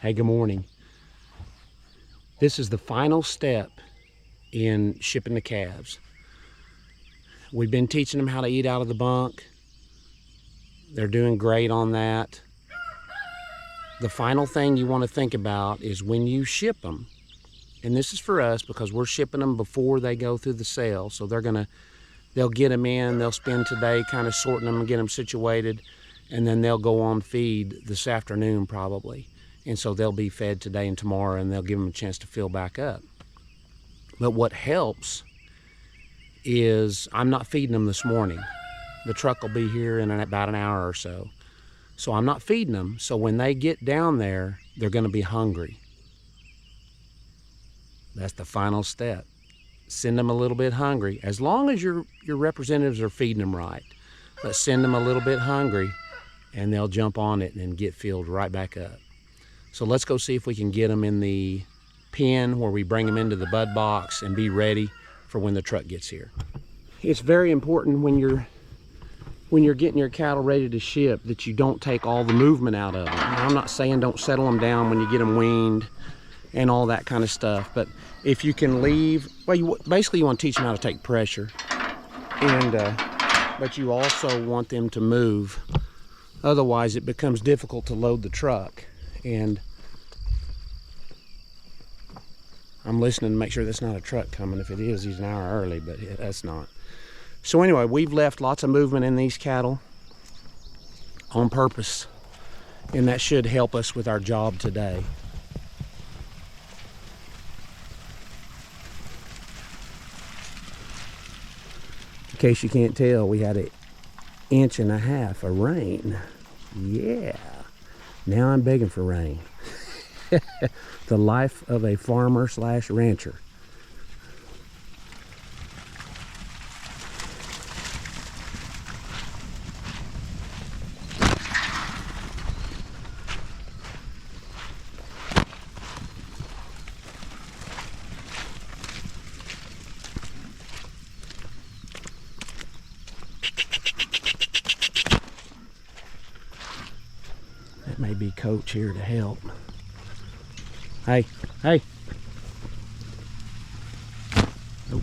Hey, good morning. This is the final step in shipping the calves. We've been teaching them how to eat out of the bunk. They're doing great on that. The final thing you want to think about is when you ship them, and this is for us because we're shipping them before they go through the sale. So they'll get them in, they'll spend today kind of sorting them and get them situated, and then they'll go on feed this afternoon probably. And so they'll be fed today and tomorrow, and they'll give them a chance to fill back up. But what helps is I'm not feeding them this morning. The truck will be here in about an hour or so. So I'm not feeding them. So when they get down there, they're going to be hungry. That's the final step. Send them a little bit hungry. As long as your representatives are feeding them right. But send them a little bit hungry, and they'll jump on it and get filled right back up. So let's go see if we can get them in the pen where we bring them into the bud box and be ready for when the truck gets here. It's very important when you're getting your cattle ready to ship that you don't take all the movement out of them. Now, I'm not saying don't settle them down when you get them weaned and all that kind of stuff, but if you can leave, well, basically you want to teach them how to take pressure, and but you also want them to move. Otherwise it becomes difficult to load the truck. And I'm listening to make sure that's not a truck coming. If it is, he's an hour early, but that's not. So anyway, we've left lots of movement in these cattle on purpose, and that should help us with our job today. In case you can't tell, we had 1.5 inches of rain. Yeah. Now I'm begging for rain. The life of a farmer / rancher. That may be Coach here to help. Hey, hey. Nope.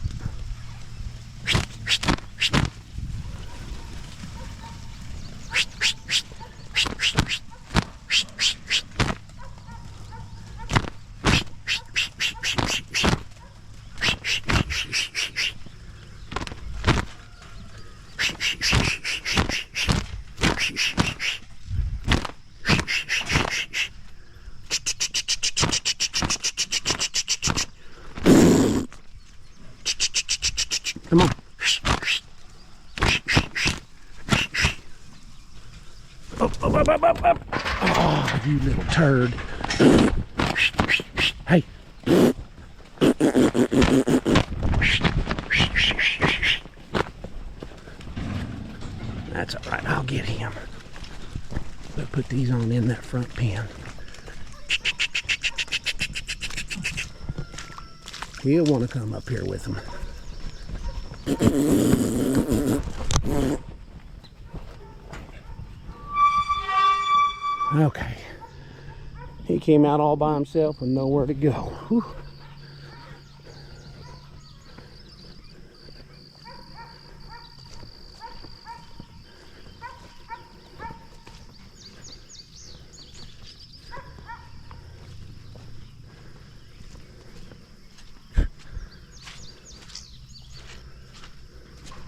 Come on. Up. Oh, you little turd. Hey. That's all right. I'll get him. We'll put these on in that front pen. He'll want to come up here with them. Okay. He came out all by himself with nowhere to go. Whew.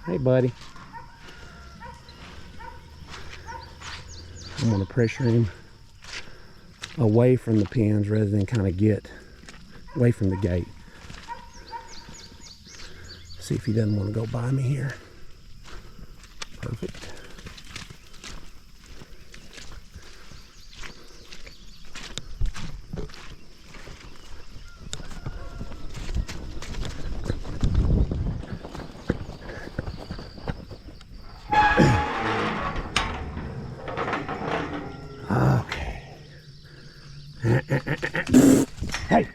Hey, buddy. I'm going to pressure him away from the pens rather than kind of get away from the gate. See if he doesn't want to go by me here. Perfect. Hey!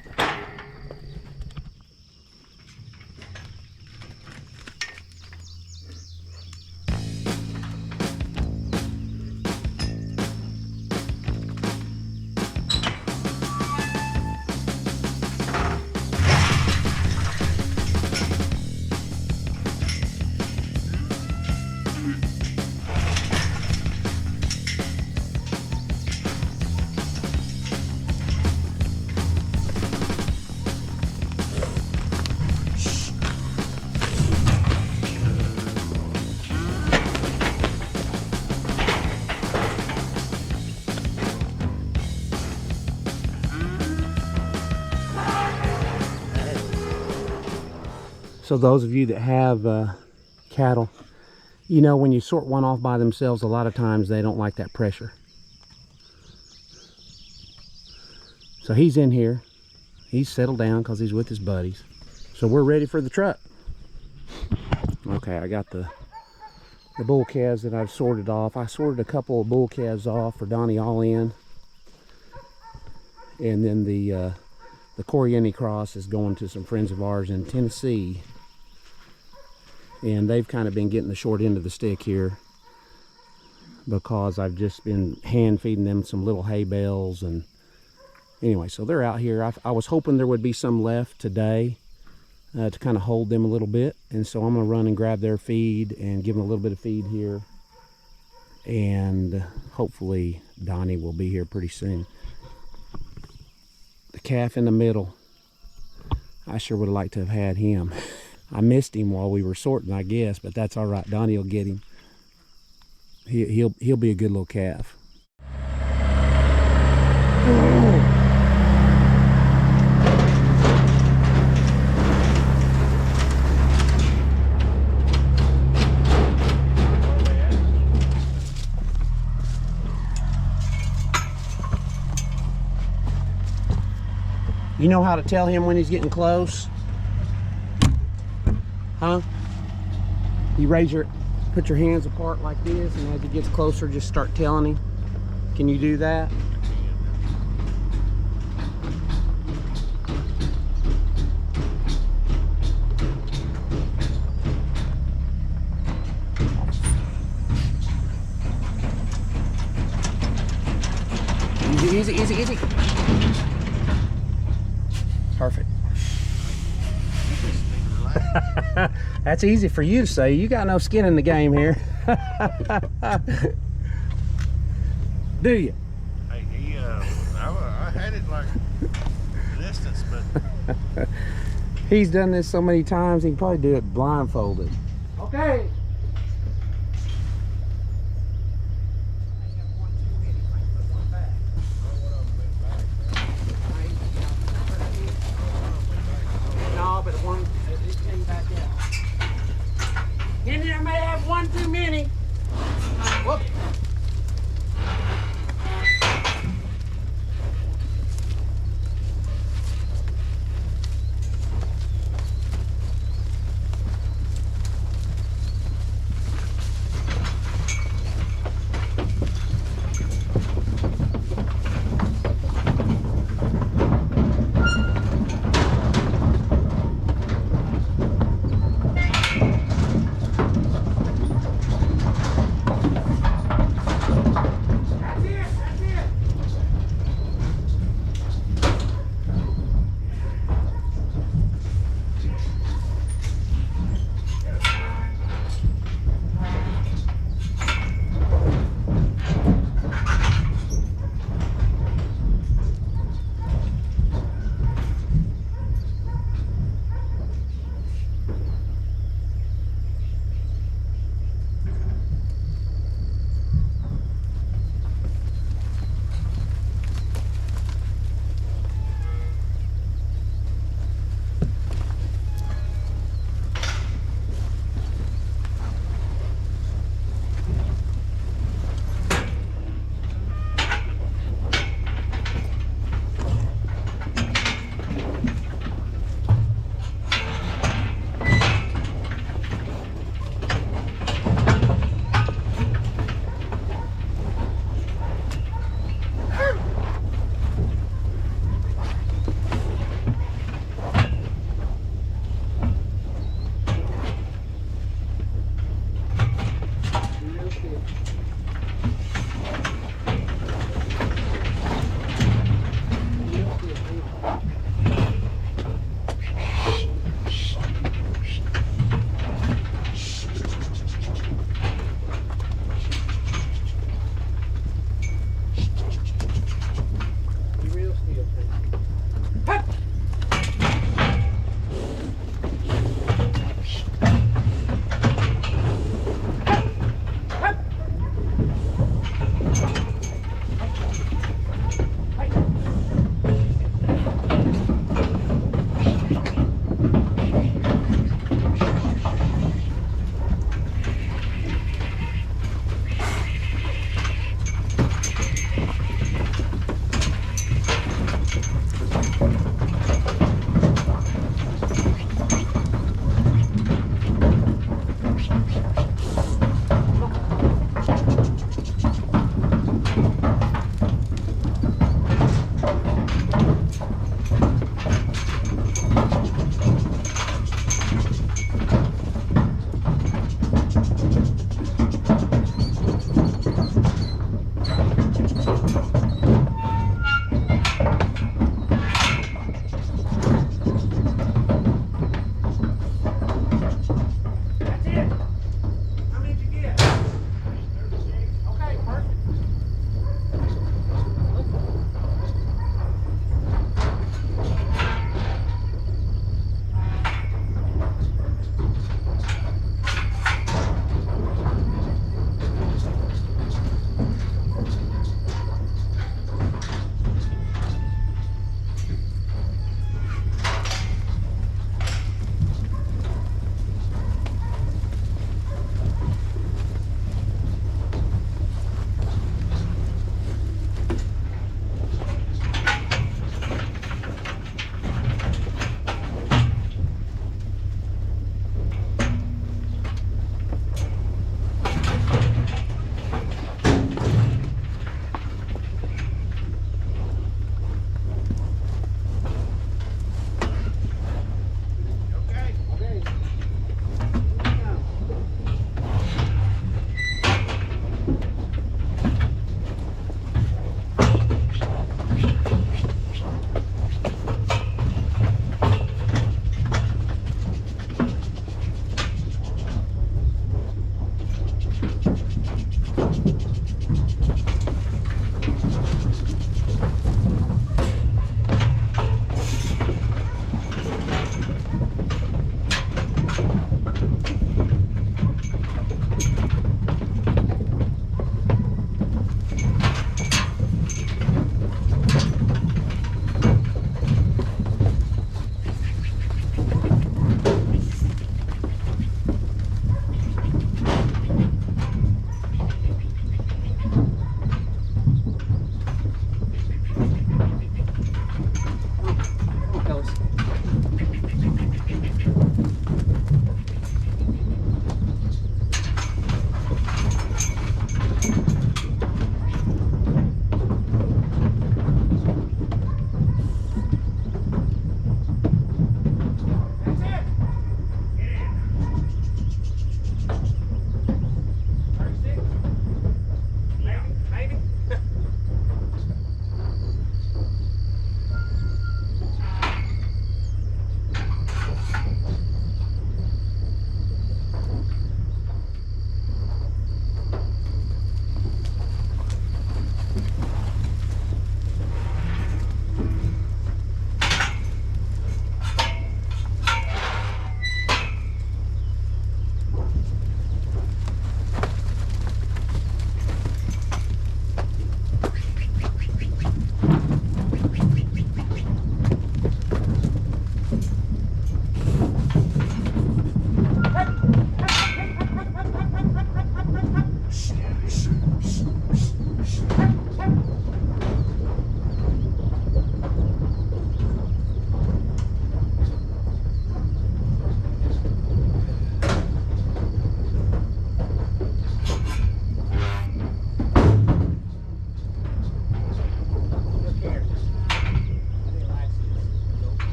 So those of you that have cattle, you know, when you sort one off by themselves, a lot of times they don't like that pressure. So he's in here. He's settled down because he's with his buddies. So we're ready for the truck. Okay, I got the bull calves that I've sorted off. I sorted a couple of bull calves off for Donnie all in. And then the Coriani cross is going to some friends of ours in Tennessee. And they've kind of been getting the short end of the stick here because I've just been hand feeding them some little hay bales. And anyway, so they're out here. I was hoping there would be some left today to kind of hold them a little bit. And so I'm going to run and grab their feed and give them a little bit of feed here. And hopefully Donnie will be here pretty soon. The calf in the middle, I sure would have liked to have had him. I missed him while we were sorting, I guess, but that's all right. Donnie will get him. He'll be a good little calf. You know how to tell him when he's getting close? Huh? You put your hands apart like this, and as he gets closer, just start telling him. Can you do that? Easy, easy, easy, easy. Perfect. That's easy for you to say. You got no skin in the game here. Do you? Hey, I had it like distance, but he's done this so many times he can probably do it blindfolded. Okay. No, but one it came back out. In there may have one too many. Whoop.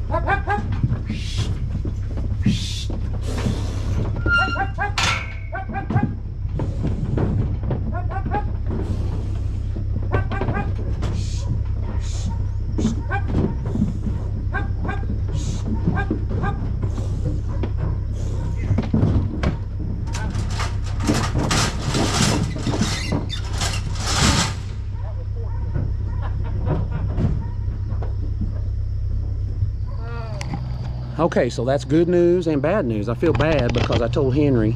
Hup, hup, hup. Okay, so that's good news and bad news. I feel bad because I told Henry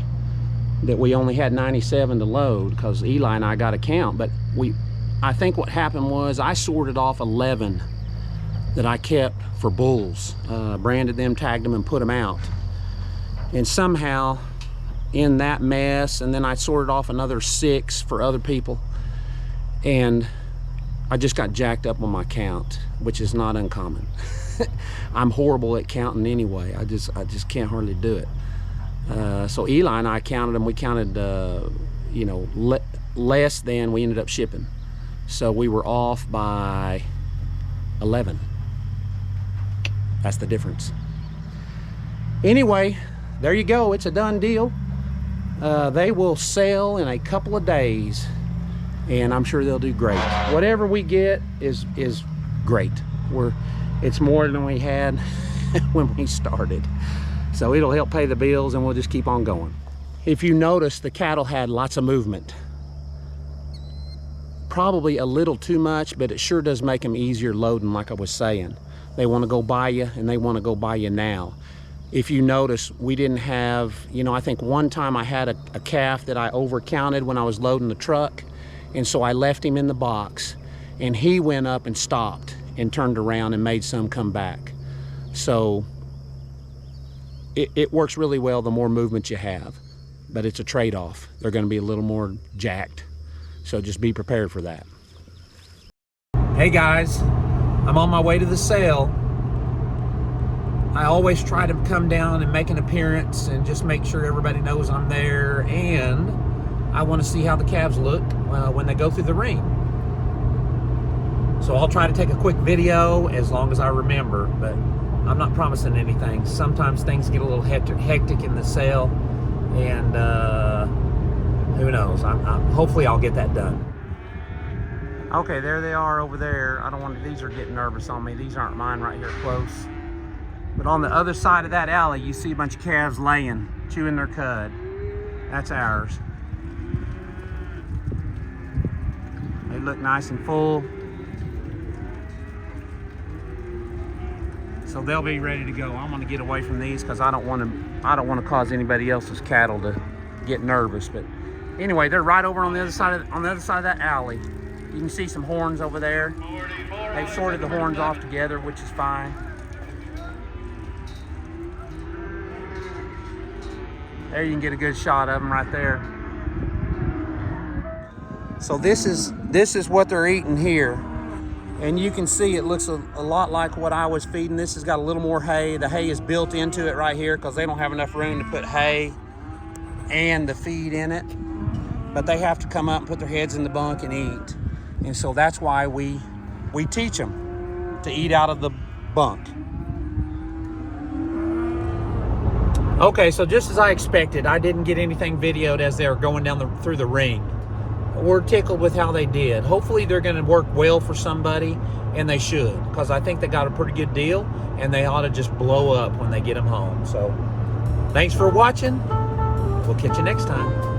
that we only had 97 to load because Eli and I got a count, but I think what happened was I sorted off 11 that I kept for bulls, branded them, tagged them, and put them out. And somehow in that mess, and then I sorted off another 6 for other people, and I just got jacked up on my count, which is not uncommon. I'm horrible at counting anyway. I just can't hardly do it. So Eli and I counted them. We counted, you know, less than we ended up shipping. So we were off by 11. That's the difference. Anyway, there you go. It's a done deal. They will sell in a couple of days, and I'm sure they'll do great. Whatever we get is great. It's more than we had when we started. So it'll help pay the bills, and we'll just keep on going. If you notice, the cattle had lots of movement. Probably a little too much, but it sure does make them easier loading, like I was saying. They want to go by you, and they want to go by you now. If you notice, we didn't have, you know, I think one time I had a calf that I overcounted when I was loading the truck, and so I left him in the box, and he went up and stopped and turned around and made some come back. So it works really well the more movement you have, but it's a trade-off. They're going to be a little more jacked, so just be prepared for that. Hey guys, I'm on my way to the sale. I always try to come down and make an appearance and just make sure everybody knows I'm there, and I want to see how the calves look when they go through the ring. So I'll try to take a quick video as long as I remember, but I'm not promising anything. Sometimes things get a little hectic in the sale, and who knows? Hopefully I'll get that done. Okay, there they are over there. I don't want to, these are getting nervous on me. These aren't mine right here close. But on the other side of that alley, you see a bunch of calves laying, chewing their cud. That's ours. They look nice and full. So they'll be ready to go. I'm gonna get away from these because I don't want to cause anybody else's cattle to get nervous. But anyway, they're right over on the other side of that alley. You can see some horns over there. They've sorted the horns off together, which is fine. There you can get a good shot of them right there. So this is what they're eating here. And you can see it looks a lot like what I was feeding. This has got a little more hay. The hay is built into it right here because they don't have enough room to put hay and the feed in it. But they have to come up and put their heads in the bunk and eat. And so that's why we teach them to eat out of the bunk. Okay, so just as I expected, I didn't get anything videoed as they were going down through the ring. We're tickled with how they did. Hopefully they're going to work well for somebody, and they should, because I think they got a pretty good deal, and they ought to just blow up when they get them home. So thanks for watching. We'll catch you next time.